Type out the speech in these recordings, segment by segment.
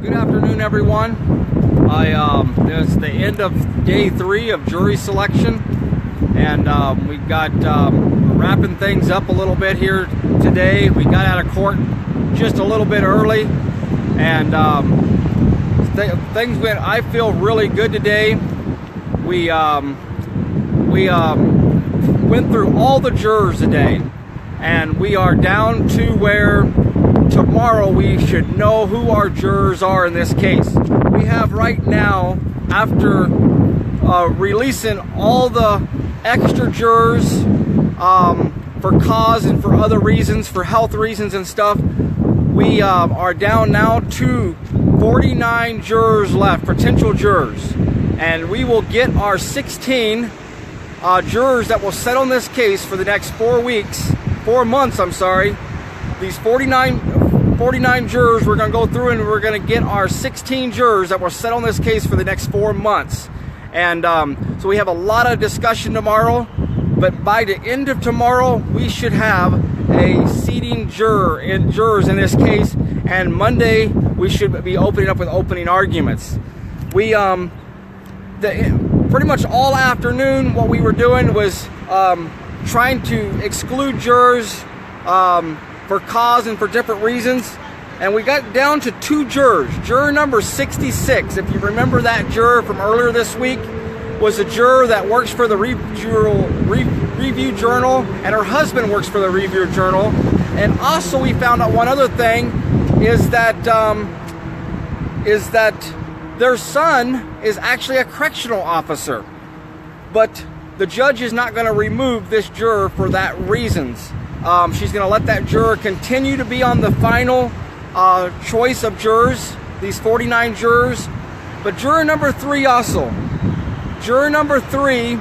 Good afternoon, everyone. It's the end of day 3 of jury selection, and we got wrapping things up a little bit here today. We got out of court just a little bit early, and things went, I feel, really good today. We went through all the jurors today, and we are down to where tomorrow we should know who our jurors are in this case. We have right now, after releasing all the extra jurors for cause and for other reasons, for health reasons and stuff, we are down now to 49 jurors left, potential jurors. And we will get our 16 jurors that will sit on this case for the next 4 months, I'm sorry. These 49 jurors, we're going to go through and we're going to get our 16 jurors that will sit on this case for the next 4 months. And so we have a lot of discussion tomorrow, but by the end of tomorrow, we should have a seating jurors in this case, and Monday we should be opening up with opening arguments. We pretty much all afternoon what we were doing was trying to exclude jurors for cause and for different reasons, and we got down to 2 jurors. Juror number 66, if you remember that juror from earlier this week, was a juror that works for the Review Journal, and her husband works for the Review Journal. And also we found out one other thing, is that their son is actually a correctional officer, but the judge is not going to remove this juror for that reasons. She's going to let that juror continue to be on the final choice of jurors, these 49 jurors. But juror number 3 also. Juror number 3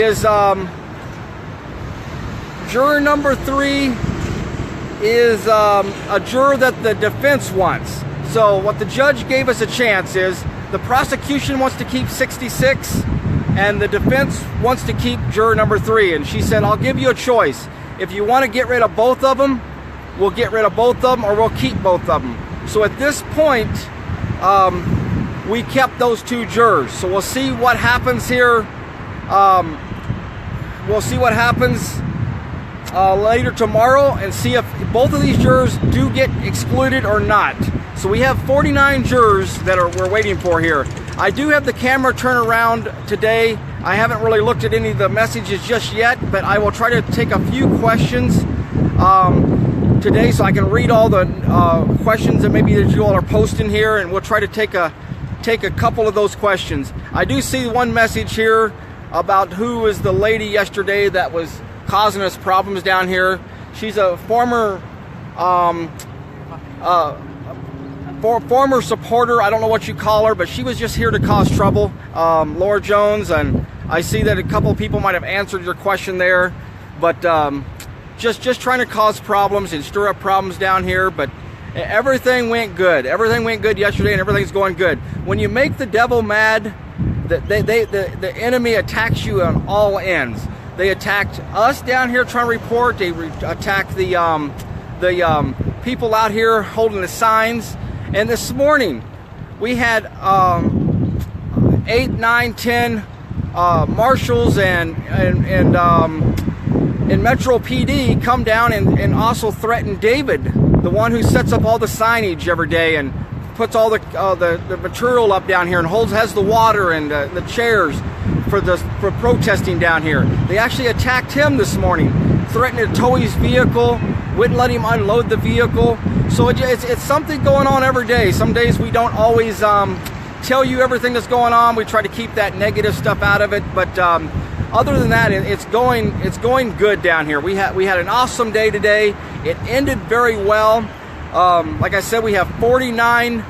is a juror that the defense wants. So what the judge gave us a chance is the prosecution wants to keep 66 and the defense wants to keep juror number 3. And she said, I'll give you a choice. If you want to get rid of both of them, we'll get rid of both of them, or we'll keep both of them. So at this point, we kept those 2 jurors. So we'll see what happens here. We'll see what happens later tomorrow and see if both of these jurors do get excluded or not. So we have 49 jurors that we're waiting for here. I do have the camera turn around today. I haven't really looked at any of the messages just yet, but I will try to take a few questions today so I can read all the questions that maybe that you all are posting here, and we'll try to take a couple of those questions. I do see one message here about who was the lady yesterday that was causing us problems down here. She's a former supporter. I don't know what you call her, but she was just here to cause trouble. Laura Jones, and I see that a couple of people might have answered your question there, but just trying to cause problems and stir up problems down here. But everything went good. Everything went good yesterday, and everything's going good. When you make the devil mad, the enemy attacks you on all ends. They attacked us down here trying to report. They attacked the people out here holding the signs. And this morning, we had 8, 9, 10 marshals and Metro PD come down and also threaten David, the one who sets up all the signage every day and puts all the material up down here and has the water and the chairs for protesting down here. They actually attacked him this morning, threatened to tow his vehicle, wouldn't let him unload the vehicle. So it's something going on every day. Some days we don't always tell you everything that's going on. We try to keep that negative stuff out of it. But other than that, it's going good down here. We had an awesome day today. It ended very well. Like I said, we have 49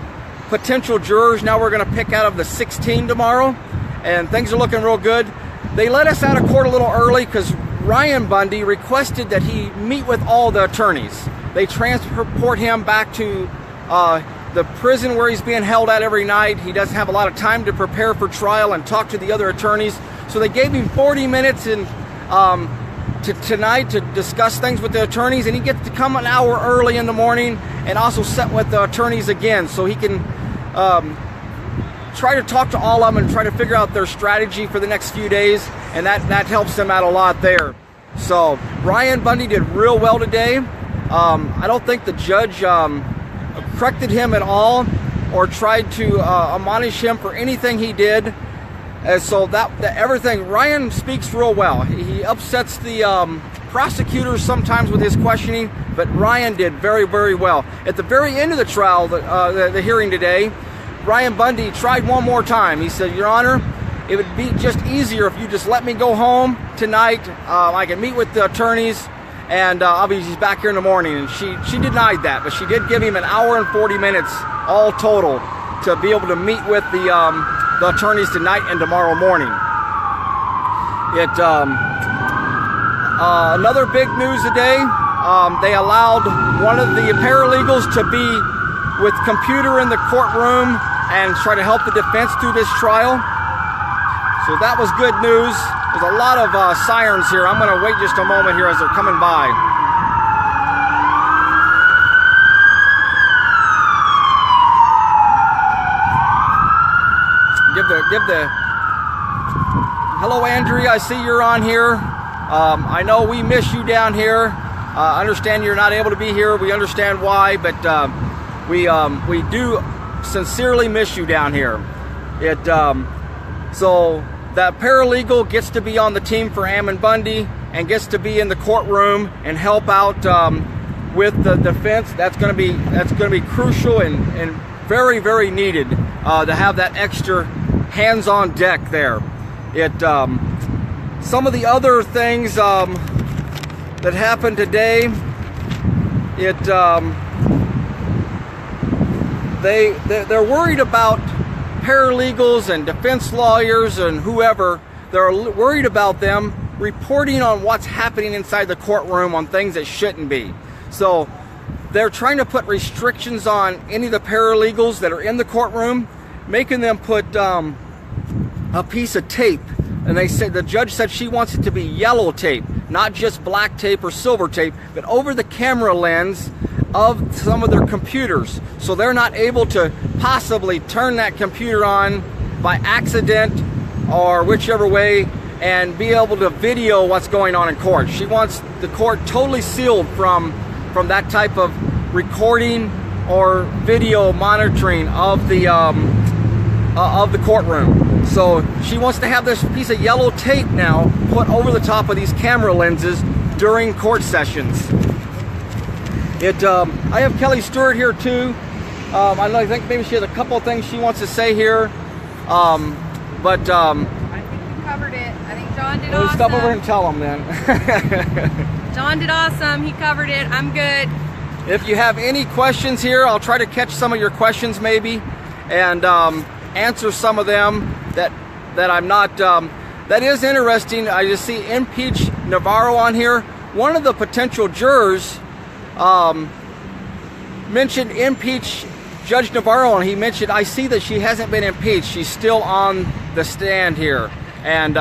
potential jurors. Now we're going to pick out of the 16 tomorrow, and things are looking real good. They let us out of court a little early because Ryan Bundy requested that he meet with all the attorneys. They transport him back to the prison where he's being held at every night. He doesn't have a lot of time to prepare for trial and talk to the other attorneys. So they gave him 40 minutes tonight to discuss things with the attorneys, and he gets to come an hour early in the morning and also sit with the attorneys again so he can try to talk to all of them and try to figure out their strategy for the next few days, and that helps him out a lot there. So Ryan Bundy did real well today. I don't think the judge corrected him at all or tried to admonish him for anything he did. So that everything, Ryan speaks real well. He upsets the prosecutors sometimes with his questioning, but Ryan did very, very well. At the very end of the trial, the hearing today, Ryan Bundy tried one more time. He said, "Your Honor, it would be just easier if you just let me go home tonight. I can meet with the attorneys, and obviously he's back here in the morning." And she denied that, but she did give him an hour and 40 minutes all total to be able to meet with the attorneys tonight and tomorrow morning. Another big news today, they allowed one of the paralegals to be with computer in the courtroom and try to help the defense through this trial. So that was good news. There's a lot of sirens here. I'm going to wait just a moment here as they're coming by. Give the hello, Andrea. I see you're on here. I know we miss you down here. I understand you're not able to be here. We understand why, but we do sincerely miss you down here. So that paralegal gets to be on the team for Ammon Bundy and gets to be in the courtroom and help out with the defense. That's going to be crucial and very, very needed to have that extra hands on deck there. Some of the other things that happened today, they're worried about paralegals and defense lawyers and whoever. They're worried about them reporting on what's happening inside the courtroom on things that shouldn't be. So they're trying to put restrictions on any of the paralegals that are in the courtroom, making them put a piece of tape. And the judge said she wants it to be yellow tape, not just black tape or silver tape, but over the camera lens of some of their computers, so they're not able to possibly turn that computer on by accident or whichever way and be able to video what's going on in court. She wants the court totally sealed from that type of recording or video monitoring of the courtroom. So she wants to have this piece of yellow tape now put over the top of these camera lenses during court sessions. I have Kelly Stewart here too. I think maybe she has a couple of things she wants to say here. I think we covered it. I think John did awesome. Step over and tell them then. John did awesome. He covered it. I'm good. If you have any questions here, I'll try to catch some of your questions maybe and answer some of them that I'm not. That is interesting. I just see impeach Navarro on here. One of the potential jurors mentioned impeach Judge Navarro, and he mentioned, I see that she hasn't been impeached. She's still on the stand here. And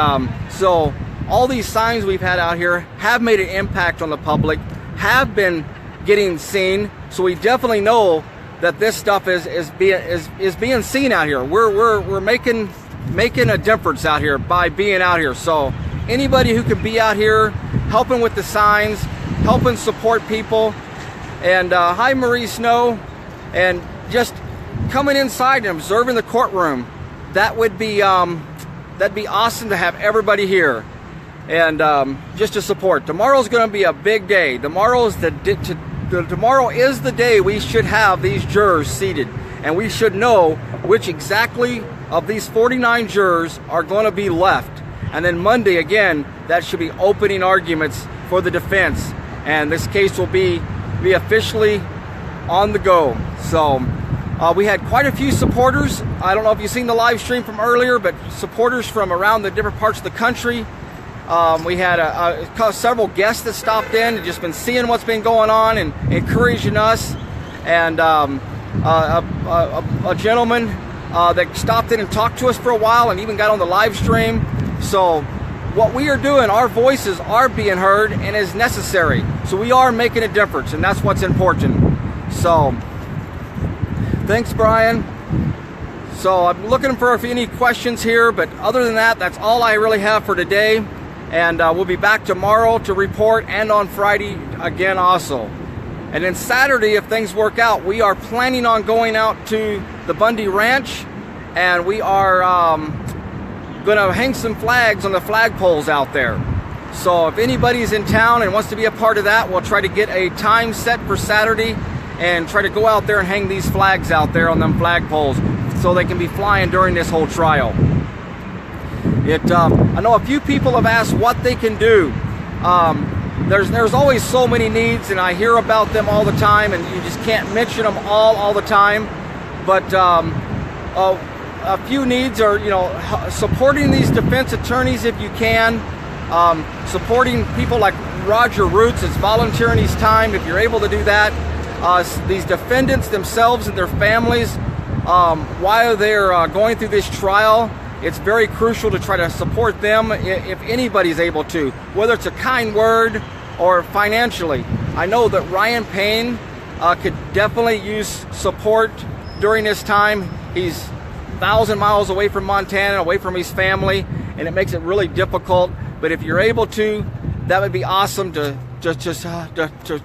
so all these signs we've had out here have made an impact on the public, have been getting seen. So we definitely know that this stuff is being seen out here. We're making a difference out here by being out here. So anybody who can be out here helping with the signs, helping support people, and hi Marie Snow, and just coming inside and observing the courtroom, that would be that'd be awesome to have everybody here and just to support. Tomorrow's going to be a big day. Tomorrow is the day we should have these jurors seated, and we should know which exactly of these 49 jurors are going to be left. And then Monday again, that should be opening arguments for the defense, and this case will be officially on the go. So we had quite a few supporters. I don't know if you've seen the live stream from earlier, but supporters from around the different parts of the country. We had several guests that stopped in and just been seeing what's been going on and encouraging us. And a gentleman that stopped in and talked to us for a while and even got on the live stream. So what we are doing, our voices are being heard and is necessary. So we are making a difference, and that's what's important. So, thanks, Brian. So I'm looking for any questions here, but other than that, that's all I really have for today. And we'll be back tomorrow to report, and on Friday again also. And then Saturday, if things work out, we are planning on going out to the Bundy Ranch, and we are going to hang some flags on the flagpoles out there. So if anybody's in town and wants to be a part of that, we'll try to get a time set for Saturday and try to go out there and hang these flags out there on them flagpoles so they can be flying during this whole trial. I know a few people have asked what they can do. There's always so many needs, and I hear about them all the time, and you just can't mention them all the time. But a few needs are, supporting these defense attorneys if you can, supporting people like Roger Roots is volunteering his time if you're able to do that. These defendants themselves and their families, while they're going through this trial, it's very crucial to try to support them if anybody's able to, whether it's a kind word or financially. I know that Ryan Payne could definitely use support during this time. He's 1,000 miles away from Montana, away from his family, and it makes it really difficult. But if you're able to, that would be awesome to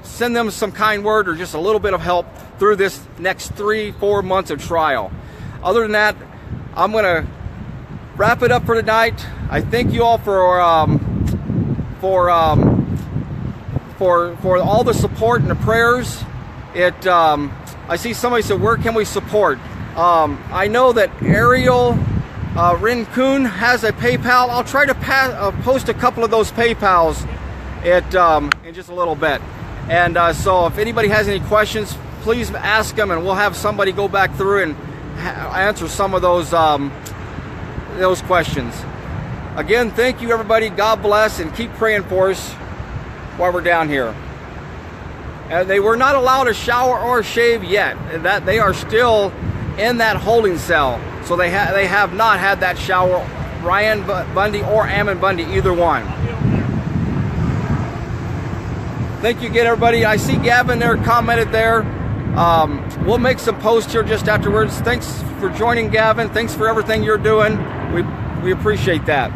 send them some kind word or just a little bit of help through this next 3-4 months of trial. Other than that, I'm going to wrap it up for tonight. I thank you all for all the support and the prayers. I see somebody said, where can we support? I know that Ariel Rincon has a PayPal. I'll try to post a couple of those PayPals in just a little bit. And so if anybody has any questions, please ask them, and we'll have somebody go back through and answer some of those questions. Again, thank you, everybody. God bless, and keep praying for us while we're down here. And they were not allowed to shower or shave yet. That they are still in that holding cell, so they have not had that shower. Ryan Bundy or Ammon Bundy, either one. Thank you again, everybody. I see Gavin there commented there. We'll make some posts here just afterwards. Thanks for joining, Gavin. Thanks for everything you're doing. We appreciate that.